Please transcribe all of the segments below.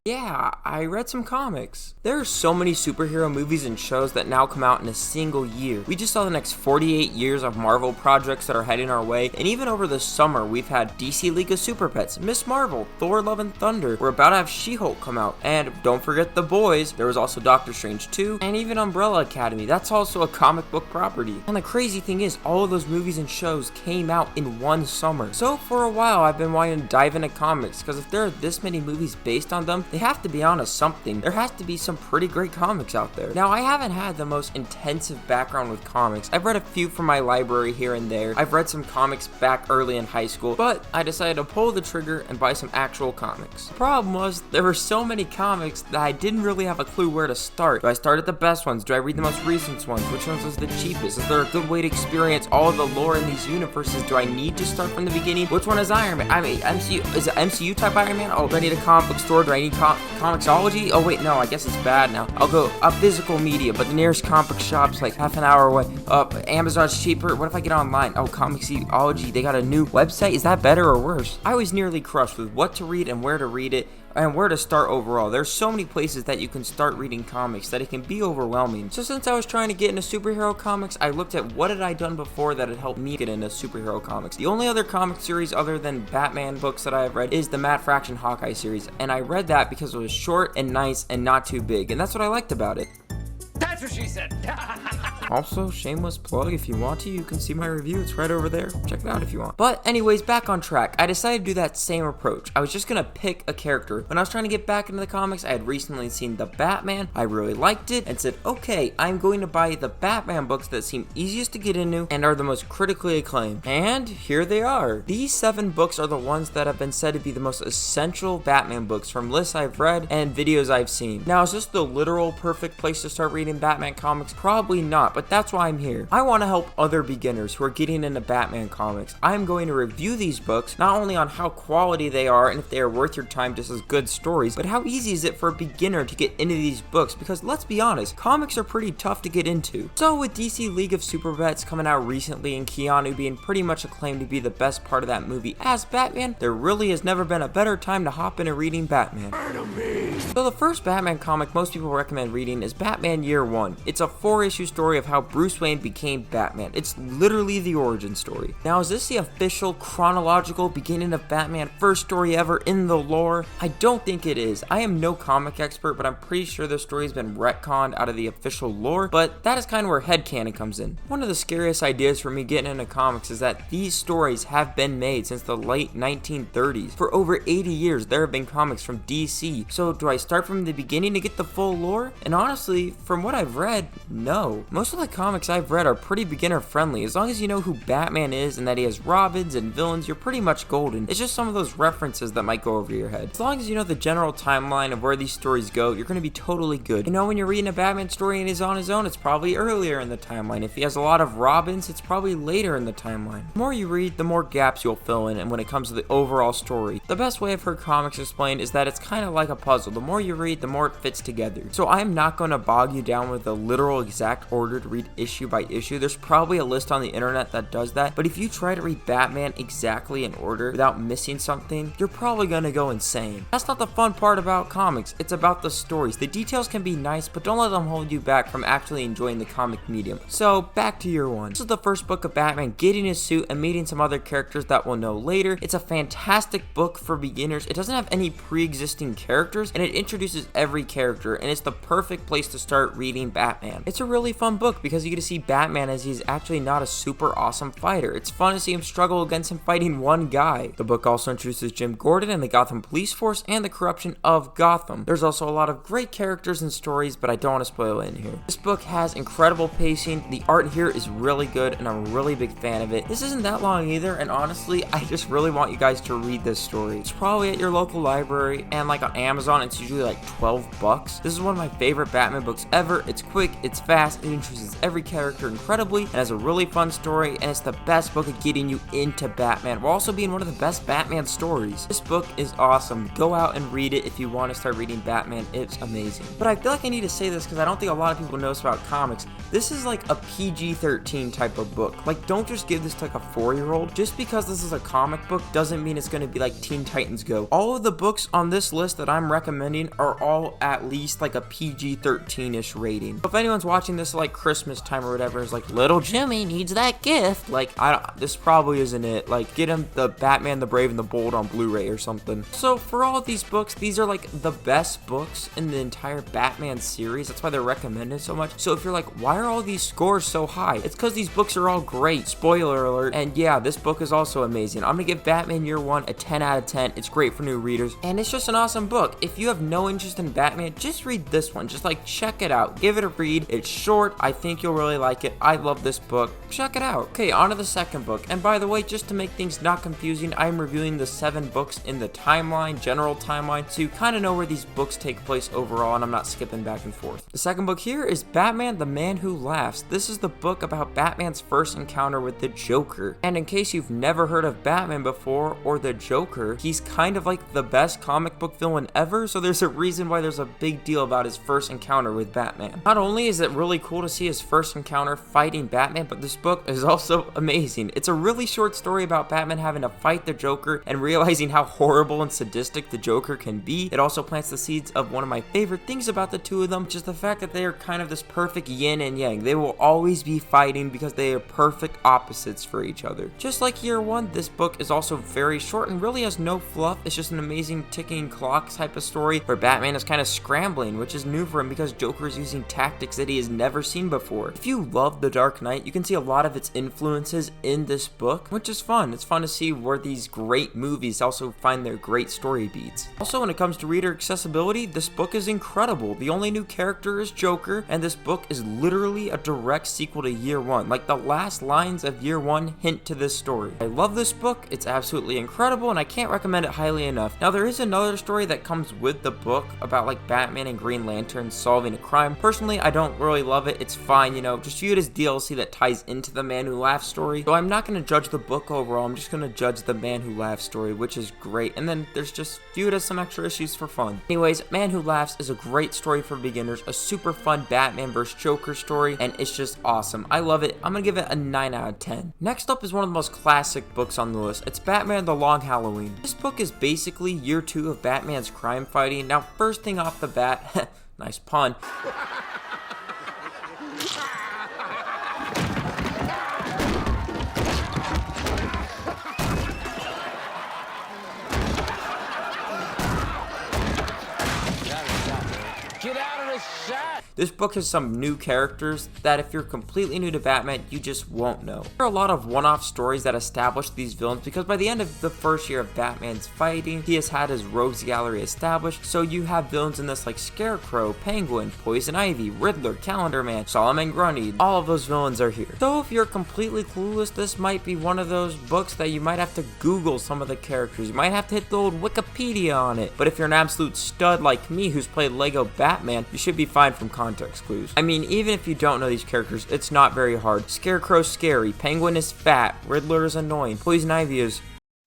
Yeah, I read some comics. There are so many superhero movies and shows that now come out in a single year. We just saw the next 48 years of Marvel projects that are heading our way, and even over the summer we've had DC League of Super Pets, Miss Marvel, Thor Love and Thunder, we're about to have She-Hulk come out, and don't forget The Boys, there was also Doctor Strange 2, and even Umbrella Academy, that's also a comic book property. And the crazy thing is, all of those movies and shows came out in one summer. So for a while I've been wanting to dive into comics, because if there are this many movies based on them, they have to be on to something. There has to be some pretty great comics out there. Now, I haven't had the most intensive background with comics. I've read a few from my library here and there. I've read some comics back early in high school, but I decided to pull the trigger and buy some actual comics. The problem was, there were so many comics that I didn't really have a clue where to start. Do I start at the best ones? Do I read the most recent ones? Which ones was the cheapest? Is there a good way to experience all of the lore in these universes? Do I need to start from the beginning? Which one is Iron Man? I mean, MCU, is it MCU type Iron Man? Oh, do I need a comic book store? Do I need Comixology? Oh wait, no, I guess it's bad now. I'll go physical media, but the nearest comic book shop's like half an hour away. Amazon's cheaper. What if I get online? Oh, Comixology, they got a new website. Is that better or worse? I was nearly crushed with what to read and where to read it, and where to start overall. There's so many places that you can start reading comics that it can be overwhelming. So since I was trying to get into superhero comics, I looked at what had I done before that had helped me get into superhero comics. The only other comic series other than Batman books that I have read is the Matt Fraction Hawkeye series, and I read that because it was short and nice and not too big, and that's what I liked about it. That's what she said. Also, shameless plug, if you want to, you can see my review. It's right over there. Check it out if you want. But anyways, back on track. I decided to do that same approach. I was just gonna pick a character. When I was trying to get back into the comics, I had recently seen The Batman. I really liked it and said, okay, I'm going to buy the Batman books that seem easiest to get into and are the most critically acclaimed. And here they are. These 7 books are the ones that have been said to be the most essential Batman books from lists I've read and videos I've seen. Now, is this the literal perfect place to start reading Batman comics? Probably not, but that's why I'm here. I want to help other beginners who are getting into Batman comics. I'm going to review these books, not only on how quality they are and if they are worth your time just as good stories, but how easy is it for a beginner to get into these books, because let's be honest, comics are pretty tough to get into. So with DC League of Super Pets coming out recently and Keanu being pretty much acclaimed to be the best part of that movie as Batman, there really has never been a better time to hop into reading Batman. So the first Batman comic most people recommend reading is Batman Year One. It's a 4-issue story of how Bruce Wayne became Batman. It's literally the origin story. Now, is this the official chronological beginning of Batman, first story ever in the lore? I don't think it is. I am no comic expert, but I'm pretty sure the story has been retconned out of the official lore, but that is kind of where headcanon comes in. One of the scariest ideas for me getting into comics is that these stories have been made since the late 1930s. For over 80 years, there have been comics from DC. So do I start from the beginning to get the full lore? And honestly, from what I've read, no. Most of the comics I've read are pretty beginner friendly. As long as you know who Batman is and that he has Robins and villains, you're pretty much golden. It's just some of those references that might go over your head. As long as you know the general timeline of where these stories go, you're going to be totally good. You know, when you're reading a Batman story and he's on his own, it's probably earlier in the timeline. If he has a lot of Robins, it's probably later in the timeline. The more you read, the more gaps you'll fill in, and when it comes to the overall story. The best way I've heard comics explained is that it's kind of like a puzzle. The more you read, the more it fits together. So I'm not going to bog you down with a literal exact order to read issue by issue. There's probably a list on the internet that does that, but if you try to read Batman exactly in order without missing something, you're probably gonna go insane. That's not the fun part about comics. It's about the stories. The details can be nice, but don't let them hold you back from actually enjoying the comic medium. So back to Year One. This is the first book of Batman getting his suit and meeting some other characters that we'll know later. It's a fantastic book for beginners. It doesn't have any pre-existing characters, and it introduces every character, and it's the perfect place to start reading Batman. It's a really fun book because you get to see Batman as he's actually not a super awesome fighter. It's fun to see him struggle against him fighting one guy. The book also introduces Jim Gordon and the Gotham police force and the corruption of Gotham. There's also a lot of great characters and stories, but I don't want to spoil it in here. This book has incredible pacing. The art here is really good, and I'm a really big fan of it. This isn't that long either, and honestly, I just really want you guys to read this story. It's probably at your local library, and like on Amazon, it's usually like $12. This is one of my favorite Batman books ever. It's quick, it's fast, it introduces utilizes every character incredibly and has a really fun story, and it's the best book at getting you into Batman while also being one of the best Batman stories. This book is awesome. Go out and read it if you want to start reading Batman. It's amazing. But I feel like I need to say this because I don't think a lot of people know this about comics. This is like a PG-13 type of book. Like, don't just give this to like a 4-year-old. Just because this is a comic book doesn't mean it's going to be like Teen Titans Go. All of the books on this list that I'm recommending are all at least like a PG-13-ish rating. So if anyone's watching this like Christmas time or whatever, is like, little Jimmy needs that gift, like, this probably isn't it. Like, get him the Batman the Brave and the Bold on Blu-ray or something. So for all of these books, these are like the best books in the entire Batman series. That's why they're recommended so much. So if you're like, why are all these scores so high? It's because these books are all great. Spoiler alert. And yeah, this book is also amazing. I'm gonna give Batman Year One a 10 out of 10. It's great for new readers, and it's just an awesome book. If you have no interest in Batman, just read this one. Just like check it out. Give it a read. It's short. I think you'll really like it. I love this book. Check it out. Okay, on to the second book. And by the way, just to make things not confusing, I'm reviewing the 7 books in the timeline, general timeline, so you kind of know where these books take place overall, and I'm not skipping back and forth. The second book here is Batman the Man Who Laughs. This is the book about Batman's first encounter with the Joker. And in case you've never heard of Batman before or the Joker, he's kind of like the best comic book villain ever, so there's a reason why there's a big deal about his first encounter with Batman. Not only is it really cool to see his first encounter fighting Batman, but this book is also amazing. It's a really short story about Batman having to fight the Joker and realizing how horrible and sadistic the Joker can be. It also plants the seeds of one of my favorite things about the two of them, just the fact that they are kind of this perfect yin and yang. They will always be fighting because they are perfect opposites for each other. Just like Year One, this book is also very short and really has no fluff. It's just an amazing ticking clock type of story where Batman is kind of scrambling, which is new for him because Joker is using tactics that he has never seen before. If you love The Dark Knight, you can see a lot of its influences in this book, which is fun. It's fun to see where these great movies also find their great story beats. Also, when it comes to reader accessibility, this book is incredible. The only new character is Joker, and this book is literally a direct sequel to Year One. Like, the last lines of Year One hint to this story. I love this book. It's absolutely incredible, and I can't recommend it highly enough. Now, there is another story that comes with the book about like Batman and Green Lantern solving a crime. Personally, I don't really love it. It's fine, you know, just view it as DLC that ties into the Man Who Laughs story. So I'm not going to judge the book overall. I'm just going to judge the Man Who Laughs story, which is great. And then there's just view it as some extra issues for fun. Anyways, Man Who Laughs is a great story for beginners, a super fun Batman vs. Joker story, and it's just awesome. I love it. I'm going to give it a 9 out of 10. Next up is one of the most classic books on the list. It's Batman The Long Halloween. This book is basically Year 2 of Batman's crime fighting. Now, first thing off the bat, nice pun. Get out of the shot! This book has some new characters that if you're completely new to Batman, you just won't know. There are a lot of one-off stories that establish these villains because by the end of the first year of Batman's fighting, he has had his rogues gallery established, so you have villains in this like Scarecrow, Penguin, Poison Ivy, Riddler, Calendar Man, Solomon Grundy. All of those villains are here. So if you're completely clueless, this might be one of those books that you might have to Google some of the characters. You might have to hit the old Wikipedia on it. But if you're an absolute stud like me who's played Lego Batman, you should be fine from context clues. I mean, even if you don't know these characters, it's not very hard. Scarecrow's scary, Penguin is fat, Riddler is annoying, Poison Ivy is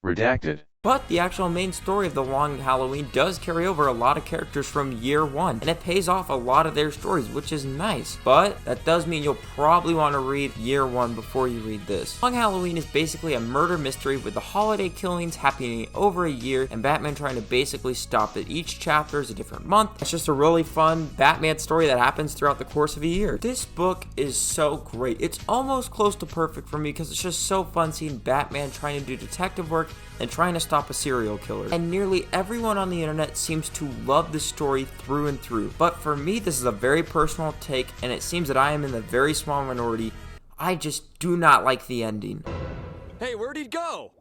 redacted. But the actual main story of The Long Halloween does carry over a lot of characters from Year One, and it pays off a lot of their stories, which is nice. But that does mean you'll probably want to read Year One before you read this. Long Halloween is basically a murder mystery with the holiday killings happening over a year, and Batman trying to basically stop it. Each chapter is a different month. It's just a really fun Batman story that happens throughout the course of a year. This book is so great. It's almost close to perfect for me because it's just so fun seeing Batman trying to do detective work and trying to stop a serial killer. And nearly everyone on the internet seems to love this story through and through. But for me, this is a very personal take, and it seems that I am in the very small minority. I just do not like the ending. Hey, where'd he go?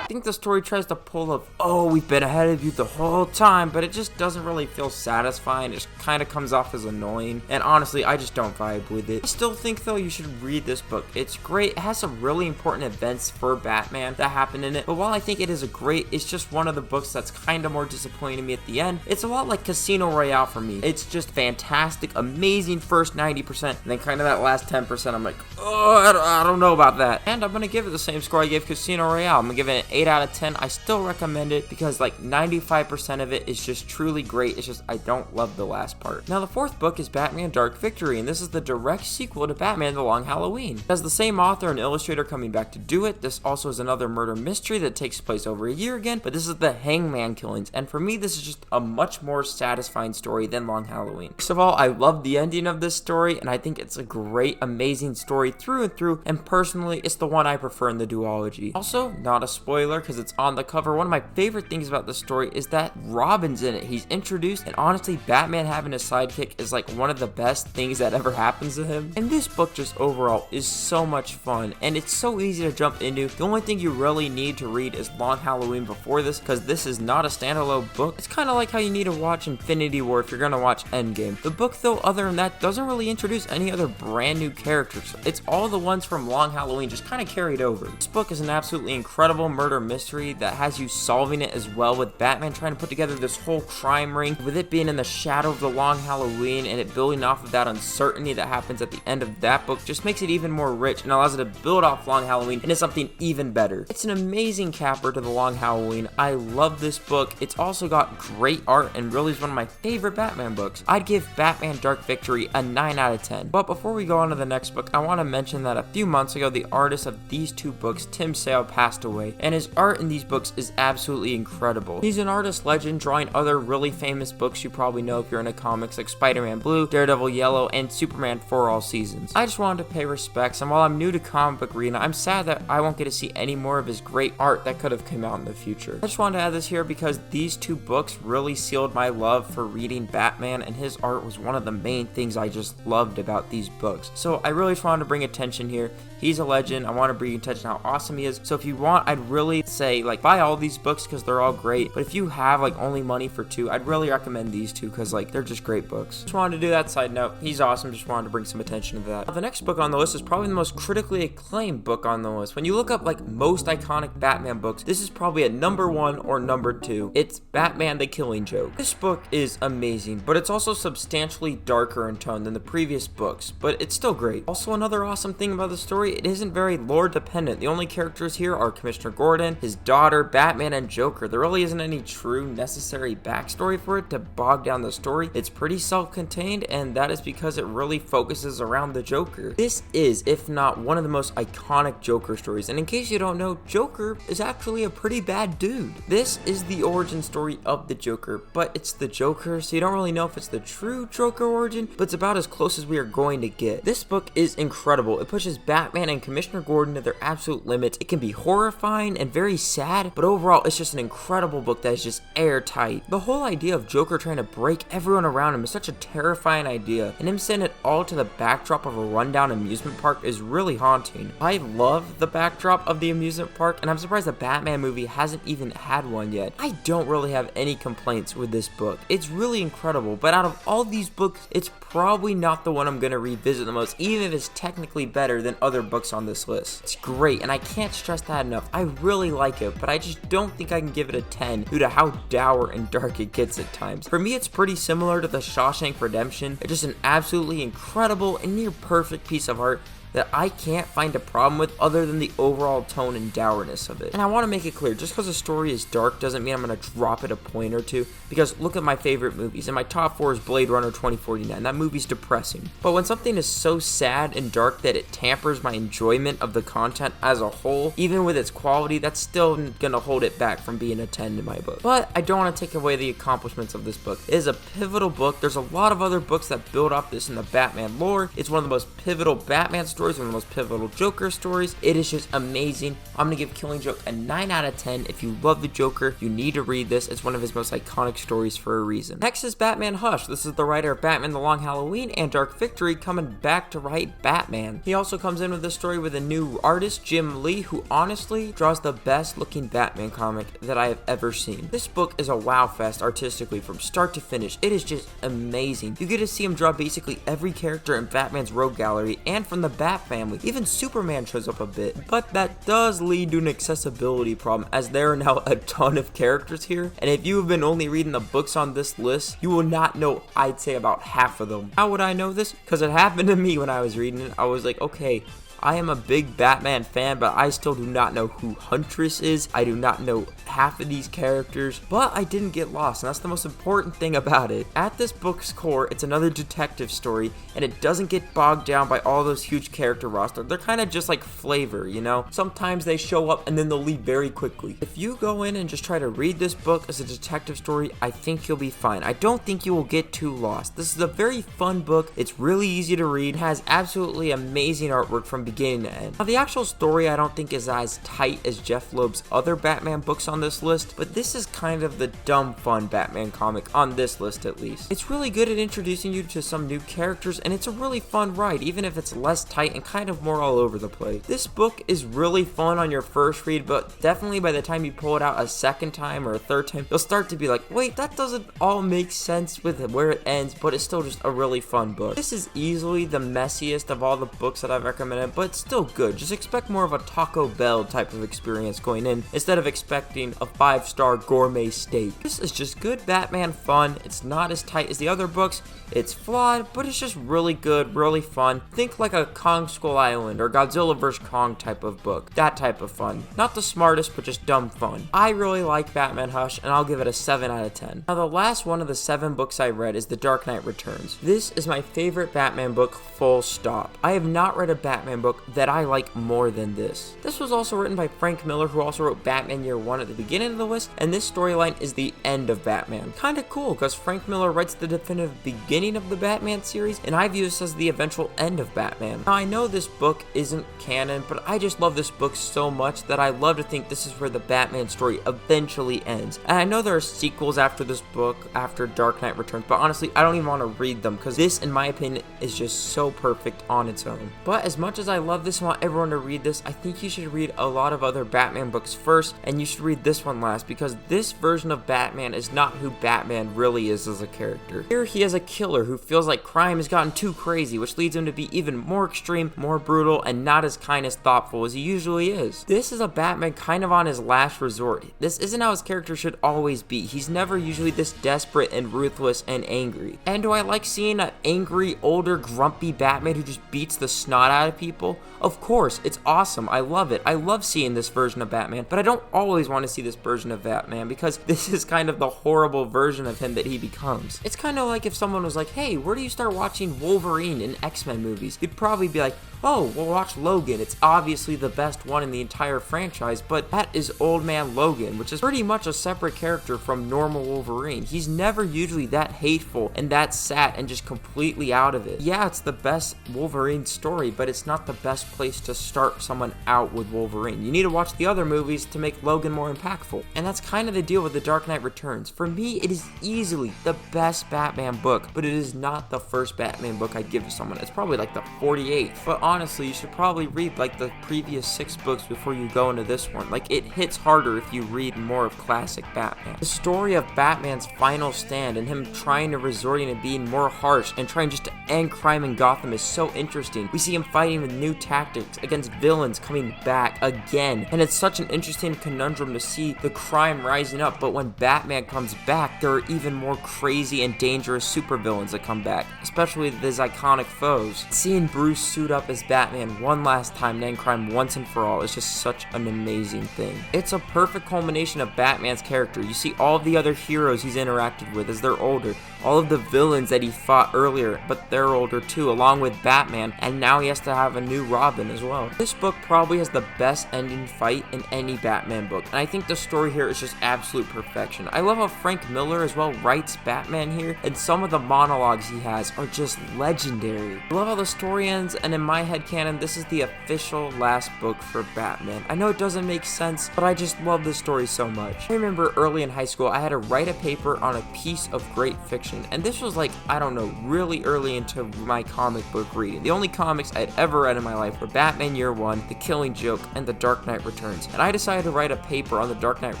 I think the story tries to pull of, oh, we've been ahead of you the whole time, but it just doesn't really feel satisfying. It just kind of comes off as annoying, and honestly, I just don't vibe with it. I still think, though, you should read this book. It's great. It has some really important events for Batman that happen in it, but while I think it is it's just one of the books that's kind of more disappointing to me at the end. It's a lot like Casino Royale for me. It's just fantastic, amazing first 90%, and then kind of that last 10%, I'm like, oh, I don't know about that. And I'm gonna give it the same score I gave Casino Royale. I'm gonna give it an 8 out of 10. I still recommend it because like 95% of it is just truly great. It's just I don't love the last part. Now the fourth book is Batman Dark Victory, and this is the direct sequel to Batman The Long Halloween. It has the same author and illustrator coming back to do it. This also is another murder mystery that takes place over a year again, but this is the Hangman killings, and for me this is just a much more satisfying story than Long Halloween. First of all, I love the ending of this story, and I think it's a great, amazing story through and through, and personally it's the one I prefer in the duology. Also, not a spoiler because it's on the cover, one of my favorite things about this story is that Robin's in it. He's introduced, and honestly Batman having a sidekick is like one of the best things that ever happens to him. And this book just overall is so much fun, and it's so easy to jump into. The only thing you really need to read is Long Halloween before this, because this is not a standalone book. It's kind of like how you need to watch Infinity War if you're gonna watch Endgame. The book, though, other than that, doesn't really introduce any other brand new characters. It's all the ones from Long Halloween just kind of carried over. This book is an absolutely incredible murder mystery that has you solving it as well, with Batman trying to put together this whole crime ring, with it being in the shadow of the Long Halloween, and it building off of that uncertainty that happens at the end of that book just makes it even more rich and allows it to build off Long Halloween into something even better. It's an amazing capper to the Long Halloween. I love this book. It's also got great art and really is one of my favorite Batman books. I'd give Batman Dark Victory a 9 out of 10. But before we go on to the next book, I want to mention that a few months ago, the artist of these two books, Tim Sale, passed away, and his art in these books is absolutely incredible. He's an artist legend, drawing other really famous books you probably know if you're into comics, like Spider-Man Blue, Daredevil Yellow, and Superman for All Seasons. I just wanted to pay respects, and while I'm new to comic book reading, I'm sad that I won't get to see any more of his great art that could have come out in the future. I just wanted to add this here because these two books really sealed my love for reading Batman, and his art was one of the main things I just loved about these books. So I really just wanted to bring attention here. He's a legend. I want to bring attention how awesome he is. So if you want, I'd really say like buy all these books because they're all great. But if you have like only money for two, I'd really recommend these two because like they're just great books. Just wanted to do that side note. He's awesome. Just wanted to bring some attention to that. Now, the next book on the list is probably the most critically acclaimed book on the list. When you look up like most iconic Batman books, this is probably at number 1 or number 2. It's Batman the Killing Joke. This book is amazing, but it's also substantially darker in tone than the previous books, but it's still great. Also, another awesome thing about the story, it isn't very lore dependent. The only characters here are Commissioner Gordon, his daughter, Batman, and Joker. There really isn't any true necessary backstory for it to bog down the story. It's pretty self-contained, and that is because it really focuses around the Joker. This is, if not one of the most iconic Joker stories, and in case you don't know, Joker is actually a pretty bad dude. This is the origin story of the Joker, but it's the Joker, so you don't really know if it's the true Joker origin, but it's about as close as we are going to get. This book is incredible. It pushes Batman and Commissioner Gordon to their absolute limits. It can be horrifying and very sad, but overall it's just an incredible book that is just airtight. The whole idea of Joker trying to break everyone around him is such a terrifying idea, and him sending it all to the backdrop of a rundown amusement park is really haunting. I love the backdrop of the amusement park, and I'm surprised the Batman movie hasn't even had one yet. I don't really have any complaints with this book. It's really incredible, but out of all these books, it's probably not the one I'm gonna revisit the most, even if it's technically better than other books on this list. It's great, and I can't stress that enough. I really like it, but I just don't think I can give it a 10 due to how dour and dark it gets at times. For me, it's pretty similar to The Shawshank Redemption. It's just an absolutely incredible and near perfect piece of art that I can't find a problem with other than the overall tone and dourness of it. And I want to make it clear, just because a story is dark doesn't mean I'm going to drop it a point or two, because look at my favorite movies, and my top 4 is Blade Runner 2049. That movie's depressing. But when something is so sad and dark that it tampers my enjoyment of the content as a whole, even with its quality, that's still going to hold it back from being a 10 in my book. But I don't want to take away the accomplishments of this book. It is a pivotal book. There's a lot of other books that build off this in the Batman lore. It's one of the most pivotal Batman stories stories, one of the most pivotal Joker stories. It is just amazing. I'm gonna give Killing Joke a 9 out of 10. If you love the Joker, you need to read this. It's one of his most iconic stories for a reason. Next is Batman Hush. This is the writer of Batman The Long Halloween and Dark Victory coming back to write Batman. He also comes in with this story with a new artist, Jim Lee, who honestly draws the best looking Batman comic that I have ever seen. This book is a wow fest artistically from start to finish. It is just amazing. You get to see him draw basically every character in Batman's rogue gallery and from the Bat family. Even Superman shows up a bit. But that does lead to an accessibility problem, as there are now a ton of characters here, and if you have been only reading the books on this list, you will not know, I'd say, about half of them. How would I know this? Because it happened to me when I was reading it. I was like, okay, I am a big Batman fan, but I still do not know who Huntress is. I do not know half of these characters, but I didn't get lost, and that's the most important thing about it. At this book's core, it's another detective story, and it doesn't get bogged down by all those huge character roster. They're kind of just like flavor, you know? Sometimes they show up and then they'll leave very quickly. If you go in and just try to read this book as a detective story, I think you'll be fine. I don't think you will get too lost. This is a very fun book. It's really easy to read, has absolutely amazing artwork from beginning to end. Now, the actual story I don't think is as tight as Jeff Loeb's other Batman books on this list, but this is kind of the dumb fun Batman comic on this list at least. It's really good at introducing you to some new characters, and it's a really fun ride, even if it's less tight and kind of more all over the place. This book is really fun on your first read, but definitely by the time you pull it out a second time or a third time, you'll start to be like, wait, that doesn't all make sense with where it ends, but it's still just a really fun book. This is easily the messiest of all the books that I've recommended, but it's still good. Just expect more of a Taco Bell type of experience going in instead of expecting a 5-star gourmet steak. This is just good Batman fun. It's not as tight as the other books. It's flawed, but it's just really good, really fun. Think like a Kong Skull Island or Godzilla vs. Kong type of book. That type of fun. Not the smartest, but just dumb fun. I really like Batman Hush, and I'll give it a 7 out of 10. Now, the last one of the 7 books I read is The Dark Knight Returns. This is my favorite Batman book, full stop. I have not read a Batman book that I like more than this. This was also written by Frank Miller, who also wrote Batman Year 1 at the beginning of the list, and this storyline is the end of Batman. Kinda cool, because Frank Miller writes the definitive beginning of the Batman series, and I view this as the eventual end of Batman. Now, I know this book isn't canon, but I just love this book so much that I love to think this is where the Batman story eventually ends. And I know there are sequels after this book, after Dark Knight Returns, but honestly, I don't even want to read them, because this, in my opinion, is just so perfect on its own. But as much as I love this and want everyone to read this, I think you should read a lot of other Batman books first, and you should read this one last, because this version of Batman is not who Batman really is as a character. Here he is a killer who feels like crime has gotten too crazy, which leads him to be even more extreme, more brutal, and not as kind as thoughtful as he usually is. This is a Batman kind of on his last resort. This isn't how his character should always be. He's never usually this desperate and ruthless and angry. And do I like seeing an angry, older, grumpy Batman who just beats the snot out of people? Of course, it's awesome. I love it. I love seeing this version of Batman, but I don't always want to see this version of Batman, because this is kind of the horrible version of him that he becomes. It's kind of like if someone was like, hey, where do you start watching Wolverine in X-Men movies? You'd probably be like, oh, we'll watch Logan. It's obviously the best one in the entire franchise, but that is Old Man Logan, which is pretty much a separate character from normal Wolverine. He's never usually that hateful and that sad and just completely out of it. Yeah, it's the best Wolverine story, but it's not the best place to start someone out with Wolverine. You need to watch the other movies to make Logan more impactful. And that's kind of the deal with The Dark Knight Returns. For me, it is easily the best Batman book, but it is not the first Batman book I'd give to someone. It's probably like the 48th. But honestly, you should probably read like the previous 6 books before you go into this one. Like, it hits harder if you read more of classic Batman. The story of Batman's final stand and him trying to resorting to being more harsh and trying just to end crime in Gotham is so interesting. We see him fighting with new tactics against villains coming back again, and it's such an interesting conundrum to see the crime rising up, but when Batman comes back, there are even more crazy and dangerous supervillains that come back, especially his iconic foes. Seeing Bruce suit up as Batman one last time to end crime once and for all is just such an amazing thing. It's a perfect culmination of Batman's character. You see all of the other heroes he's interacted with as they're older, all of the villains that he fought earlier, but they're older too, along with Batman, and now he has to have a new Robin as well. This book probably has the best ending fight in any Batman book, and I think the story here is just absolute perfection. I love how Frank Miller as well writes Batman here, and some of the monologues he has are just legendary. I love how the story ends, and in my headcanon, this is the official last book for Batman. I know it doesn't make sense, but I just love this story so much. I remember early in high school, I had to write a paper on a piece of great fiction, and this was like, I don't know, really early into my comic book reading. The only comics I'd ever read in my life were Batman Year One, The Killing Joke, and The Dark Knight Returns, and I decided to write a paper on The Dark Knight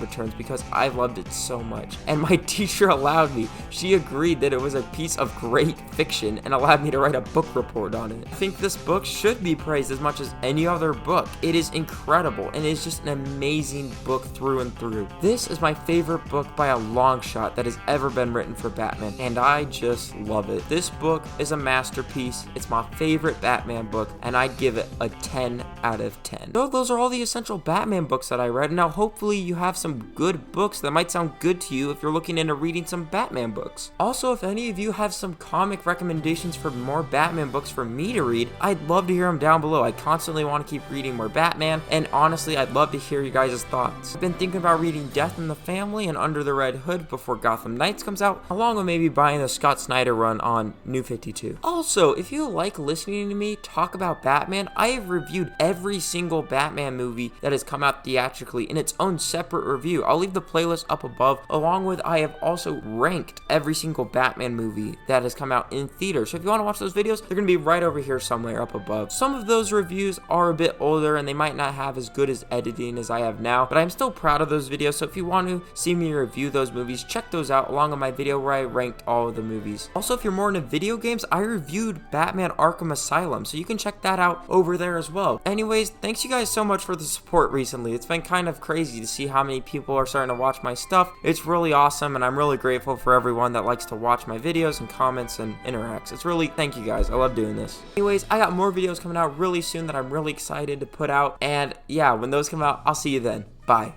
Returns because I loved it so much, and my teacher allowed me. She agreed that it was a piece of great fiction and allowed me to write a book report on it. I think this book should be praised as much as any other book. It is incredible, and it is just an amazing book through and through. This is my favorite book by a long shot that has ever been written for Batman, and I just love it. This book is a masterpiece. It's my favorite Batman book, and I'd give it a 10 out of 10. So those are all the essential Batman books that I read. Now hopefully you have some good books that might sound good to you if you're looking into reading some Batman books. Also, if any of you have some comic recommendations for more Batman books for me to read, I'd love to hear them down below. I constantly want to keep reading more Batman, and honestly, I'd love to hear you guys' thoughts. I've been thinking about reading Death in the Family and Under the Red Hood before Gotham Knights comes out, along with maybe buying the Scott Snyder run on New 52. Also, if you like listening to me talk about Batman, I have reviewed every single Batman movie that has come out theatrically in its own separate review. I'll leave the playlist up above, along with I have also ranked every single Batman movie that has come out in theater. So if you want to watch those videos, they're going to be right over here somewhere up above. Some of those reviews are a bit older and they might not have as good as editing as I have now, but I'm still proud of those videos. So if you want to see me review those movies, check those out along with my video where I ranked all of the movies. Also, if you're more into video games, I reviewed Batman Arkham Asylum, so you can check that out over there as well. Anyways, thanks you guys so much for the support recently. It's been kind of crazy to see how many people are starting to watch my stuff. It's really awesome, and I'm really grateful for everyone that likes to watch my videos and comments and interacts. It's really, thank you guys. I love doing this. Anyways, I got more videos coming out really soon that I'm really excited to put out, and yeah, when those come out, I'll see you then. Bye.